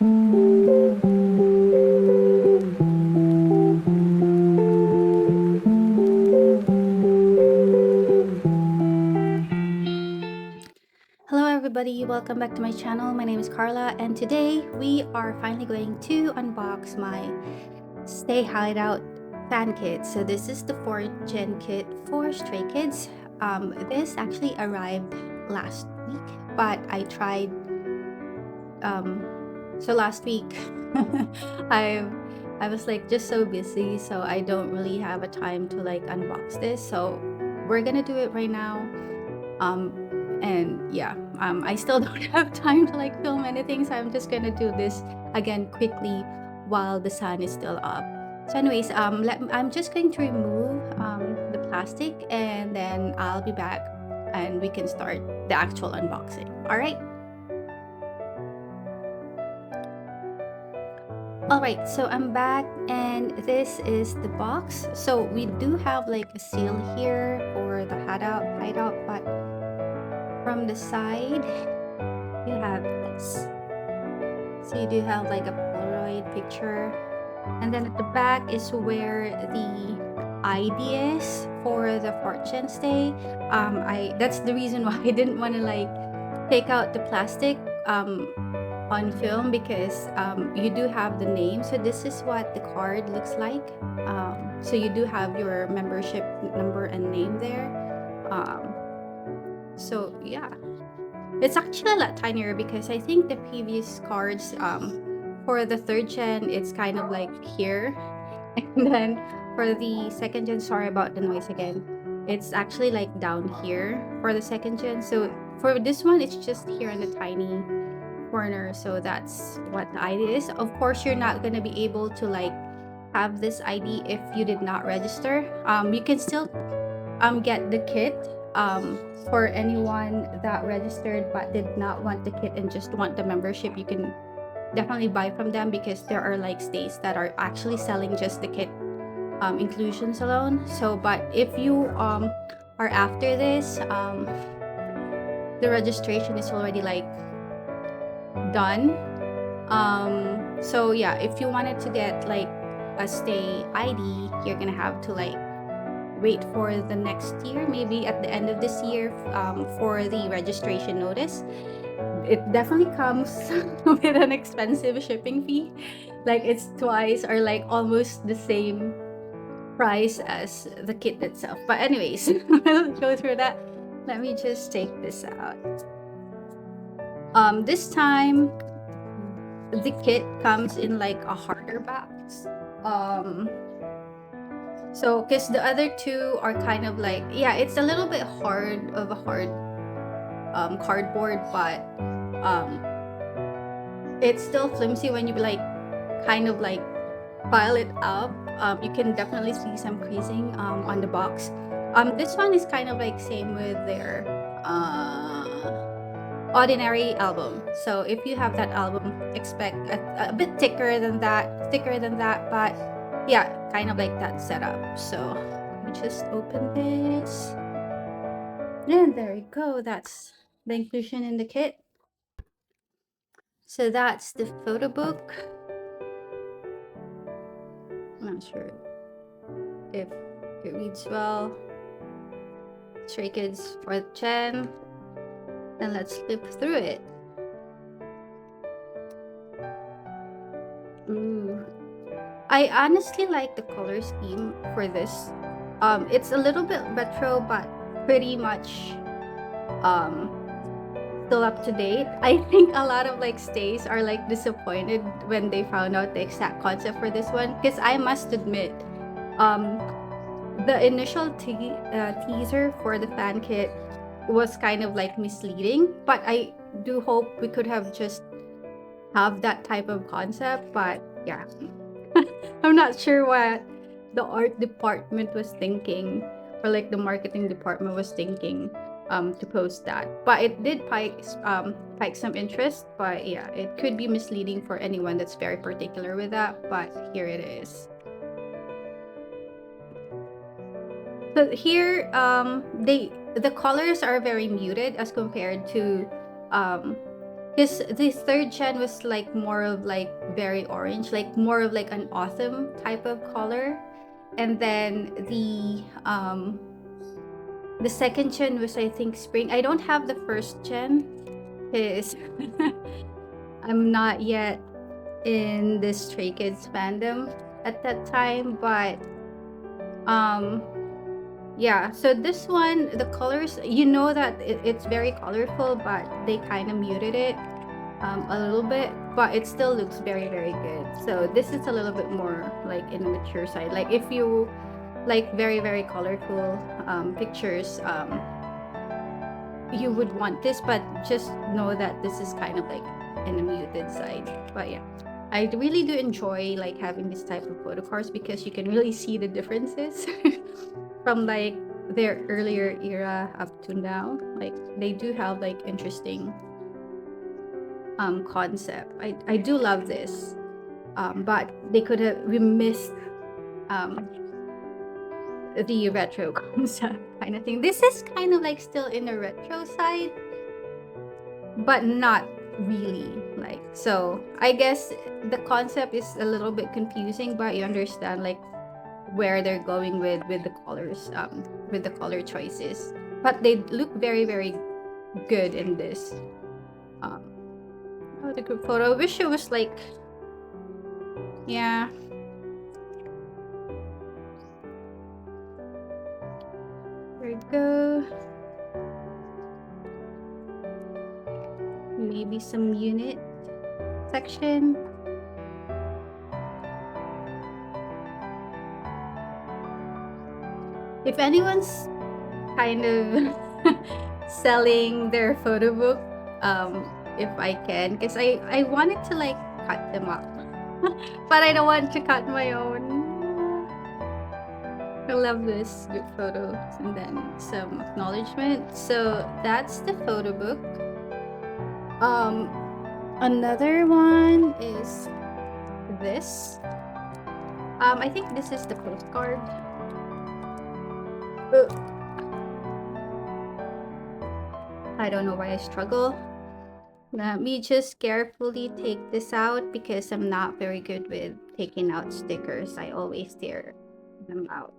Hello everybody, welcome back to my channel. My name is Carla and today we are finally going to unbox my Stay Hideout fan kit. So this is the 4th gen kit for Stray Kids. This actually arrived last week, but I tried so last week I I was like just so busy, so I don't really have a time to like unbox this. So we're gonna do it right now. And yeah, I still don't have time to like film anything, so I'm just gonna do this again quickly while the sun is still up. So anyways, I'm just going to remove the plastic and then I'll be back and we can start the actual unboxing. All right. Alright, so I'm back and this is the box. So we do have like a seal here for the hideout, but from the side you have this. So you do have like a Polaroid picture, and then at the back is where the ID is for the fortune stay. That's the reason why I didn't want to like take out the plastic on film, because you do have the name. So this is what the card looks like. So you do have your membership number and name there. So yeah, it's actually a lot tinier because I think the previous cards for the 3rd gen it's kind of like here, and then for the 2nd gen, sorry about the noise again, it's actually like down here for the 2nd gen. So for this one it's just here in the tiny corner. So that's what the ID is. Of course you're not going to be able to like have this ID if you did not register. You can still get the kit for anyone that registered but did not want the kit and just want the membership. You can definitely buy from them because there are like states that are actually selling just the kit inclusions alone. So but if you are after this, the registration is already like done. So yeah, if you wanted to get like a stay ID, you're gonna have to like wait for the next year, maybe at the end of this year, for the registration notice. It definitely comes with an expensive shipping fee, like it's twice or like almost the same price as the kit itself. But anyways, we'll go through that. Let me just take this out. This time the kit comes in like a harder box. So because the other two are kind of like, yeah, it's a little bit hard of a hard cardboard, but it's still flimsy when you like kind of like pile it up. You can definitely see some creasing on the box. This one is kind of like same with their ordinary album. So if you have that album, expect a bit thicker than that, but yeah, kind of like that setup. So let me just open this, and there you go. That's the inclusion in the kit. So that's the photo book. I'm not sure if it reads well. Stray Kids 4th gen, and let's flip through it. Ooh, I honestly like the color scheme for this. It's a little bit retro, but pretty much still up to date. I think a lot of like stays are like disappointed when they found out the exact concept for this one, because I must admit, the initial teaser for the fan kit was kind of like misleading, but I do hope we could have just have that type of concept. But yeah, I'm not sure what the art department was thinking, or like the marketing department was thinking to post that. But it did pike some interest. But yeah, it could be misleading for anyone that's very particular with that. But here it is. So here, the colors are very muted as compared to Because the third gen was like more of like very orange, like more of like an autumn type of color. And then the second gen was, I think, spring. I don't have the first gen because I'm not yet in this Stray Kids fandom at that time. But um yeah, so this one, the colors, you know that it's very colorful, but they kind of muted it a little bit, but it still looks very, very good. So this is a little bit more like in the mature side. Like if you like very, very colorful pictures, you would want this, but just know that this is kind of like in the muted side. But yeah, I really do enjoy like having this type of photo cards because you can really see the differences from like their earlier era up to now. Like they do have like interesting concept. I do love this, but they could have we missed um the retro concept kind of thing. This is kind of like still in the retro side, but not really. Like, so I guess the concept is a little bit confusing, but you understand like where they're going with the colors, with the color choices. But they look very, very good in this. Um, oh, the group photo. I wish it was like, yeah. There we go. Maybe some unit section. If anyone's kind of selling their photo book, if I can, because I wanted to like cut them up, but I don't want to cut my own. I love this group photos and then some acknowledgement. So that's the photo book. Another one is this. I think this is the postcard. I don't know why I struggle. Let me just carefully take this out because I'm not very good with taking out stickers. I always tear them out.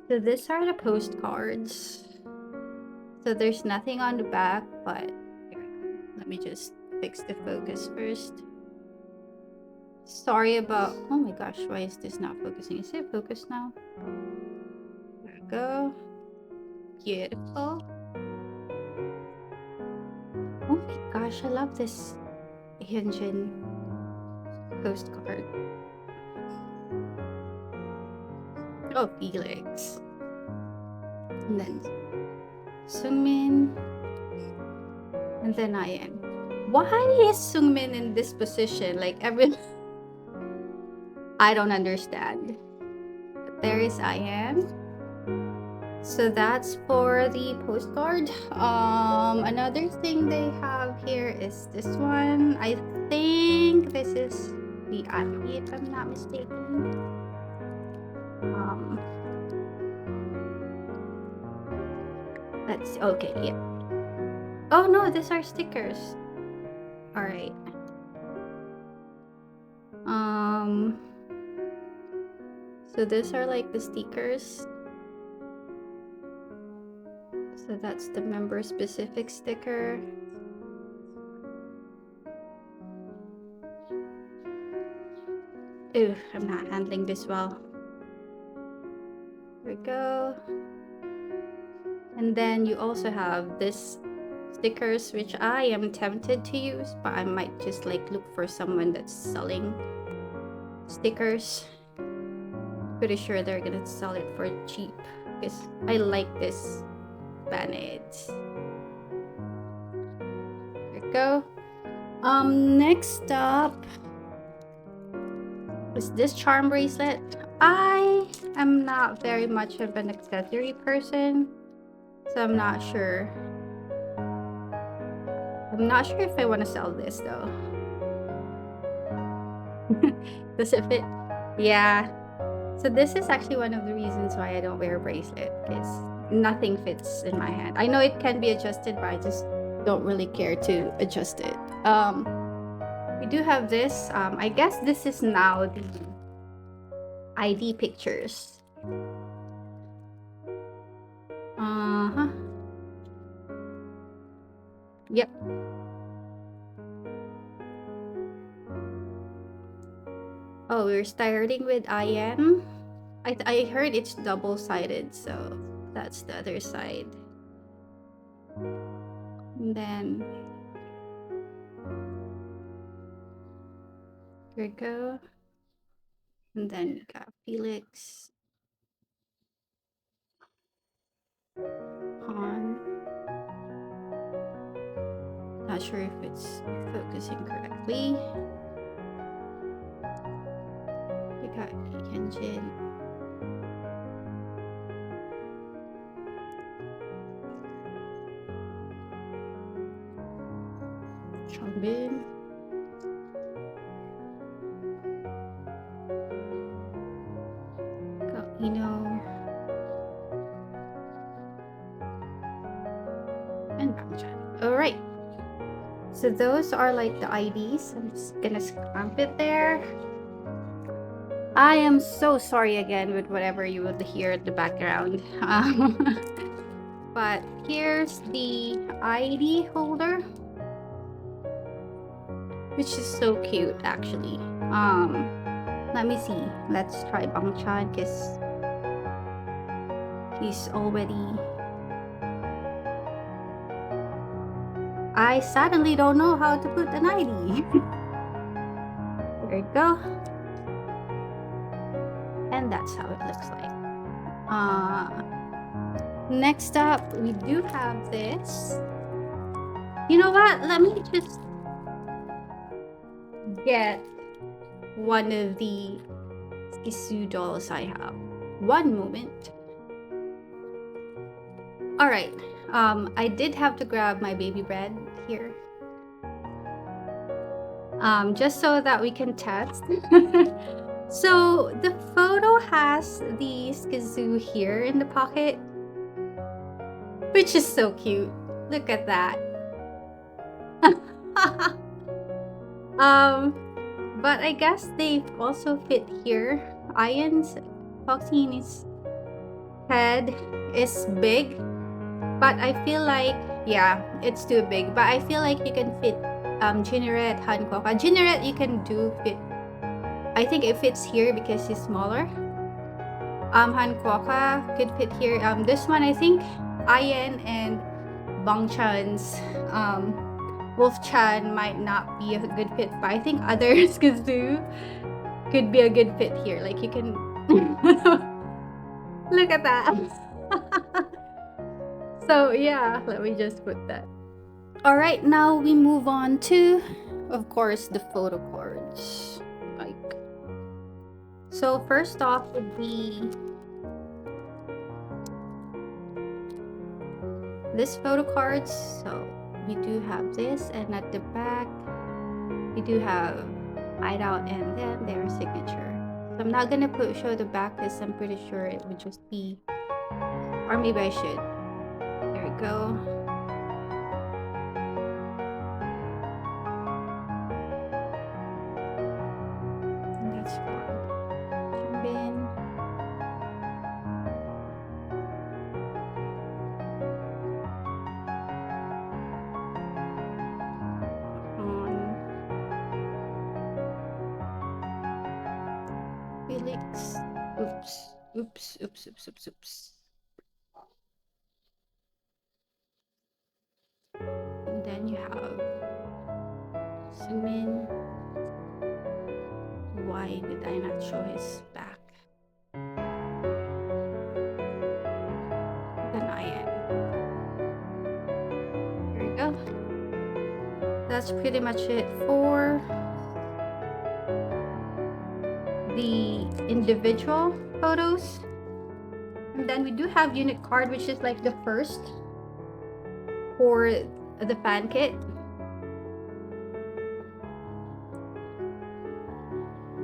So these are the postcards. So there's nothing on the back, but let me just fix the focus first. Sorry about, oh my gosh, why is this not focusing? Is it focused now? There we go. Beautiful. Oh my gosh, I love this Hyunjin postcard. Oh, Felix. And then Sungmin. And then Ian. Why is Sungmin in this position? Like I don't understand. But there is Ian. So that's for the postcard. Another thing they have here is this one. I think this is the Auntie, if I'm not mistaken. Let's see. Okay, yeah. Oh no, these are stickers. All right. So these are like the stickers. So that's the member specific sticker. Ooh, I'm not handling this well. There we go. And then you also have this stickers, which I am tempted to use, but I might just like look for someone that's selling stickers. Pretty sure they're gonna sell it for cheap because I like this band-aids. There we go. Next up is this charm bracelet. I am not very much of an accessory person, so I'm not sure. I'm not sure if I want to sell this though. Does it fit? Yeah. So this is actually one of the reasons why I don't wear a bracelet, because nothing fits in my hand. I know it can be adjusted, but I just don't really care to adjust it. We do have this. I guess this is now the ID pictures. Uh-huh. Yep. Oh, we're starting with IM. I heard it's double-sided, so that's the other side. And then here we go. And then we got Felix on. Not sure if it's focusing correctly. We got Hyunjin. Changbin. Got Ino. And Bangchan. Alright. So those are like the IDs. I'm just gonna stamp it there. I am so sorry again with whatever you would hear at the background. But here's the ID holder, which is so cute actually. Let me see. Let's try Bangchan because he's already. I suddenly don't know how to put an ID. There you go. And that's how it looks like. Next up, we do have this. You know what? Let me just get one of the Skisu dolls I have. One moment. Alright. I did have to grab my baby bread here. Just so that we can test. So the photo has the Skizoo here in the pocket, which is so cute. Look at that. But I guess they also fit here. Ian's Foxy's head is big, but I feel like, yeah, it's too big. But I feel like you can fit Jinneret, Hankoka. Jinneret you can do fit. I think it fits here because he's smaller. Hankoka could fit here. This one I think Ian and Bangchan's Wolf-chan might not be a good fit, but I think others could be a good fit here. Like you can look at that. So yeah, let me just put that. All right, now we move on to, of course, the photo cards. Like, so first off would be this photo cards. So we do have this, and at the back we do have hideout and then their signature. So I'm not gonna show the back because I'm pretty sure it would just be, or maybe I should. There we go. And that's for Jimbin. Felix. Oops. And then you have Sumin. Why did I not show his back? Then Ian. Here we go. That's pretty much it for the individual photos. And then we do have unit card, which is like the first for the fan kit.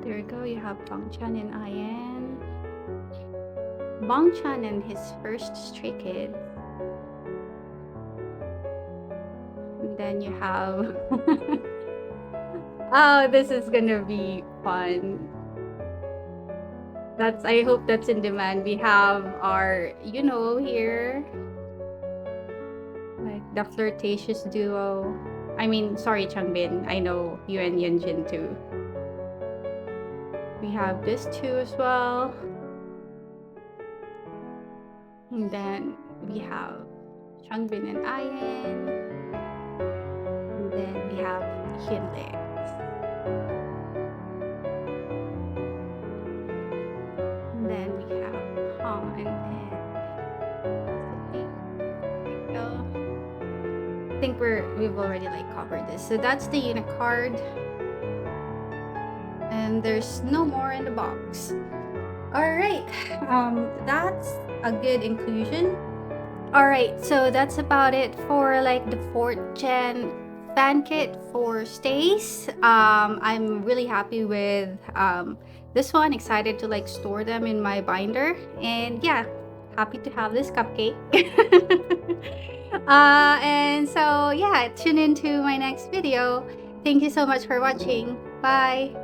There we go. You have Bangchan and Ian. Bangchan and his first stray kid. then you have oh, this is gonna be fun. I hope that's in demand. We have our, here, like the flirtatious duo. I mean, sorry, Changbin. I know you and Yunjin too. We have this two as well. And then we have Changbin and Ayen. And then we have Hyunle. And then we have Han and Sophie. There we go. I think we've already like covered this. So that's the unit card. And there's no more in the box. Alright. That's a good inclusion. Alright, so that's about it for like the 4th gen fan kit for Stace. I'm really happy with this one. Excited to like store them in my binder. And yeah, happy to have this cupcake. And so yeah, tune into my next video. Thank you so much for watching. Bye.